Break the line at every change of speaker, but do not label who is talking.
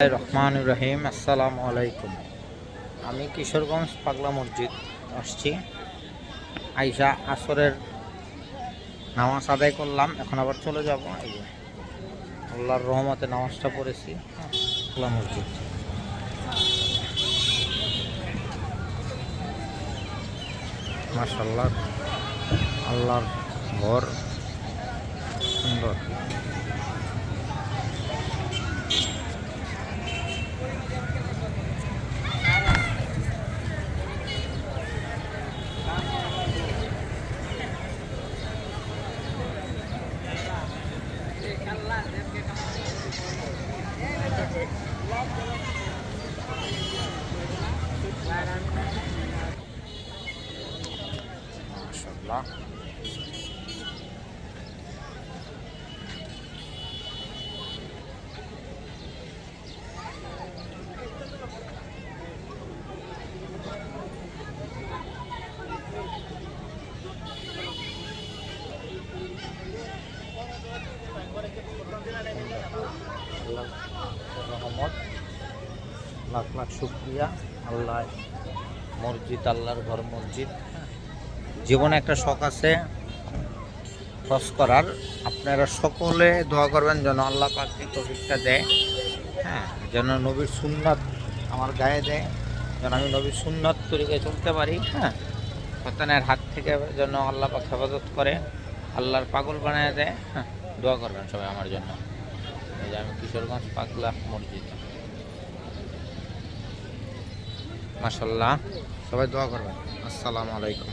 রহমান রহিম। আসসালামু আলাইকুম। আমি কিশোরগঞ্জ পাগলা মসজিদ আসছি। আইসা আসরের নামাজ আদায় করলাম, এখন আবার চলে যাব। এই যে আল্লাহর রহমতে নামাজটা পড়েছি। পাগলা মসজিদ মাশাআল্লাহ, আল্লাহর ঘর সুন্দর। মাশাআল্লাহ, রহমত, লাখ লাখ শুকরিয়া। আল্লাহ মসজিদ, আল্লাহর ঘর মসজিদ। জীবনে একটা শখ আছে হজ করার। আপনারা সকলে দোয়া করবেন যেন আল্লাহ পাক এই তৌফিকটা দেয়। যেন নবীর সুন্নাত আমার গায়ে দেয়, যেন আমি নবীর সুন্নাত তরিকায় চলতে পারি। শয়তানের হাত থেকে যেন আল্লাহ পাক হেফাজত করে, আল্লাহর পাগল বানায় দেয়। দোয়া করবেন সবাই আমার জন্য। এই যে আমি কিশোরগঞ্জ পাগলা মসজিদ। মাশাআল্লাহ, সবাই দোয়া করবেন। আসসালামু আলাইকুম।